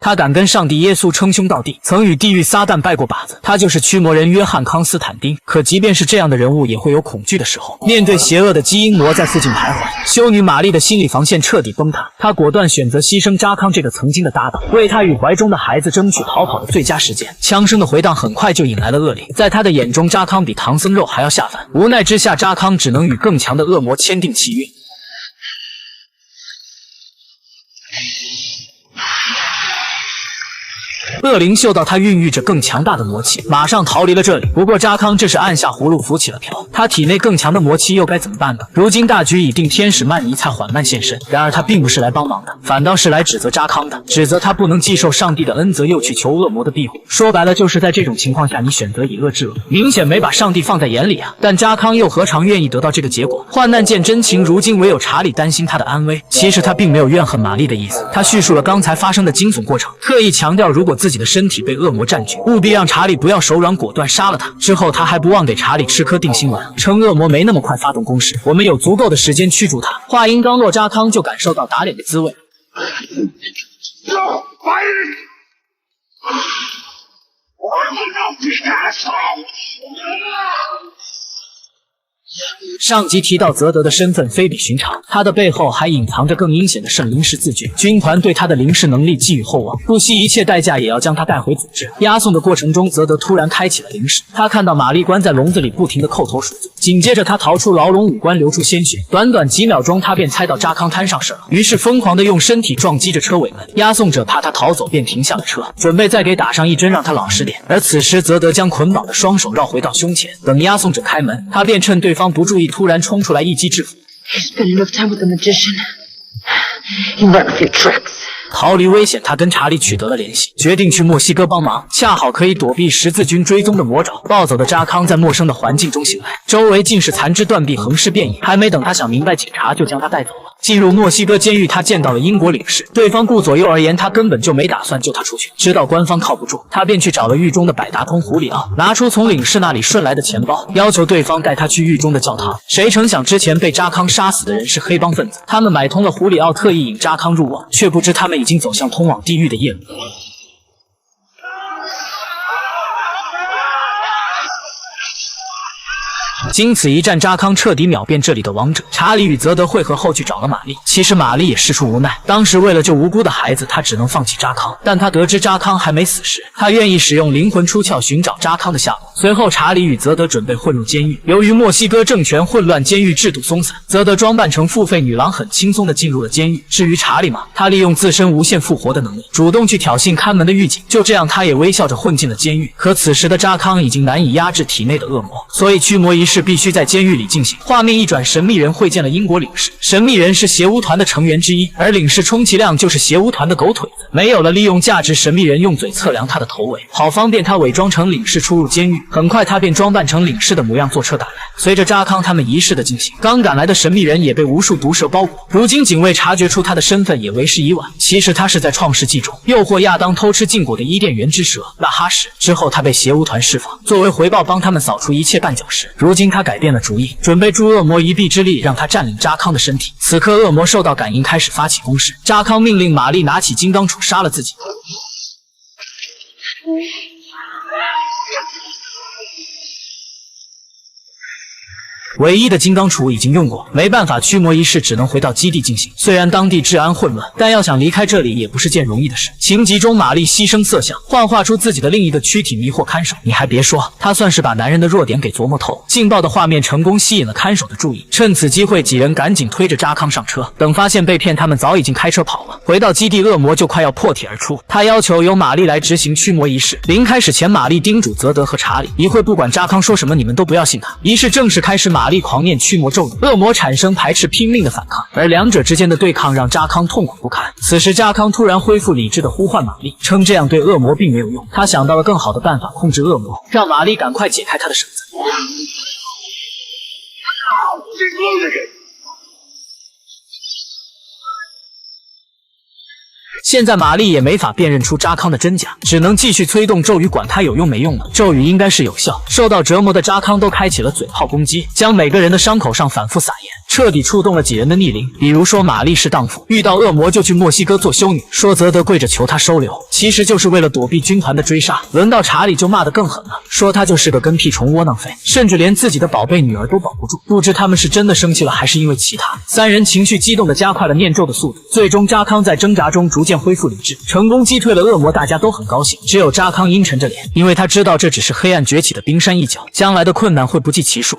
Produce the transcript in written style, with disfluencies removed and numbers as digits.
他敢跟上帝耶稣称兄道弟，曾与地狱撒旦拜过把子。他就是驱魔人约翰·康斯坦丁。可即便是这样的人物，也会有恐惧的时候。面对邪恶的基因魔在附近徘徊，修女玛丽的心理防线彻底崩塌。她果断选择牺牲扎康这个曾经的搭档，为他与怀中的孩子争取逃跑的最佳时间。枪声的回荡很快就引来了恶灵，在他的眼中，扎康比唐僧肉还要下凡。无奈之下，扎康只能与更强的恶魔签订契约。恶灵嗅到他孕育着更强大的魔气，马上逃离了这里。不过扎康这时按下葫芦浮起了瓢，他体内更强的魔气又该怎么办呢？如今大局已定，天使曼尼才缓慢现身。然而他并不是来帮忙的，反倒是来指责扎康的，指责他不能既受上帝的恩泽，又去求恶魔的庇护。说白了，就是在这种情况下，你选择以恶制恶，明显没把上帝放在眼里啊！但扎康又何尝愿意得到这个结果？患难见真情，如今唯有查理担心他的安危。其实他并没有怨恨玛丽的意思，他叙述了刚才发生的惊悚过程，特意强调如果自己的身体被恶魔占据，务必让查理不要手软，果断杀了他。之后他还不忘给查理吃颗定心丸，称恶魔没那么快发动攻势，我们有足够的时间驱逐他。话音刚落，扎康就感受到打脸的滋味。上集提到泽德的身份非比寻常，他的背后还隐藏着更阴险的圣灵式字句。军团对他的灵视能力寄予厚望，不惜一切代价也要将他带回组织。押送的过程中，泽德突然开启了灵视，他看到玛丽关在笼子里不停地叩头赎罪，紧接着他逃出牢笼，五官流出鲜血。短短几秒钟，他便猜到扎康摊上事了，于是疯狂地用身体撞击着车尾门。押送者怕他逃走，便停下了车，准备再给打上一针让他老实点。而此时泽德将捆绑的双手绕回到胸前，等押送者开门，他便趁对方不注意突然冲出来，一击制服。逃离危险，他跟查理取得了联系，决定去墨西哥帮忙，恰好可以躲避十字军追踪的魔爪。暴走的扎康在陌生的环境中醒来，周围尽是残肢断臂，横尸遍野。还没等他想明白，警察就将他带走了。进入墨西哥监狱，他见到了英国领事，对方顾左右而言，他根本就没打算救他出去。知道官方靠不住，他便去找了狱中的百达通胡里奥，拿出从领事那里顺来的钱包，要求对方带他去狱中的教堂。谁成想之前被扎康杀死的人是黑帮分子，他们买通了胡里奥，特意引扎康入瓮，却不知他们已经走向通往地狱的夜路。经此一战，扎康彻底秒变这里的王者。查理与泽德会合后去找了玛丽，其实玛丽也事出无奈，当时为了救无辜的孩子，他只能放弃扎康。但他得知扎康还没死时，他愿意使用灵魂出窍寻找扎康的下落。随后查理与泽德准备混入监狱，由于墨西哥政权混乱，监狱制度松散，泽德装扮成付费女郎，很轻松地进入了监狱。至于查理嘛，他利用自身无限复活的能力，主动去挑衅看门的狱警，就这样他也微笑着混进了监狱。可此时的扎康已经难以压制体内的恶魔，所以驱魔仪式必须在监狱里进行。画面一转，神秘人会见了英国领事。神秘人是邪巫团的成员之一，而领事充其量就是邪巫团的狗腿子。没有了利用价值，神秘人用嘴测量他的头围，好方便他伪装成领事出入监狱。很快他便装扮成领事的模样坐车赶来。随着扎康他们仪式的进行，刚赶来的神秘人也被无数毒蛇包裹。如今警卫察觉出他的身份，也为时已晚。其实他是在创世纪中诱惑亚当偷吃禁果的伊甸园之蛇拉哈什，之后他被邪巫团释放，作为回报帮他们扫除一切绊脚石。如今他改变了主意，准备助恶魔一臂之力，让他占领扎康的身体。此刻恶魔受到感应，开始发起攻势。扎康命令玛丽拿起金刚杵杀了自己。唯一的金刚杵已经用过，没办法，驱魔仪式只能回到基地进行。虽然当地治安混乱，但要想离开这里也不是件容易的事。情急中，玛丽牺牲色相，幻化出自己的另一个躯体，迷惑看守。你还别说，她算是把男人的弱点给琢磨透。劲爆的画面成功吸引了看守的注意，趁此机会，几人赶紧推着扎康上车。等发现被骗，他们早已经开车跑了。回到基地，恶魔就快要破体而出，他要求由玛丽来执行驱魔仪式。临开始前，玛丽叮嘱泽德和查理，一会不管扎康说什么，你们都不要信他。仪式正式开始，玛丽狂念驱魔咒语，恶魔产生排斥，拼命的反抗，而两者之间的对抗让扎康痛苦不堪。此时扎康突然恢复理智的呼唤玛丽，称这样对恶魔并没有用，他想到了更好的办法控制恶魔，让玛丽赶快解开他的绳子。现在玛丽也没法辨认出扎康的真假，只能继续催动咒语，管他有用没用了。咒语应该是有效，受到折磨的扎康都开启了嘴炮攻击，将每个人的伤口上反复撒盐。彻底触动了几人的逆鳞。比如说玛丽是荡妇，遇到恶魔就去墨西哥做修女，说泽德跪着求她收留，其实就是为了躲避军团的追杀。轮到查理就骂得更狠了，说他就是个跟屁虫窝囊废，甚至连自己的宝贝女儿都保不住。不知他们是真的生气了，还是因为其他。三人情绪激动地加快了念咒的速度，最终扎康在挣扎中逐渐恢复理智，成功击退了恶魔，大家都很高兴。只有扎康阴沉着脸，因为他知道这只是黑暗崛起的冰山一角，将来的困难会不计其数。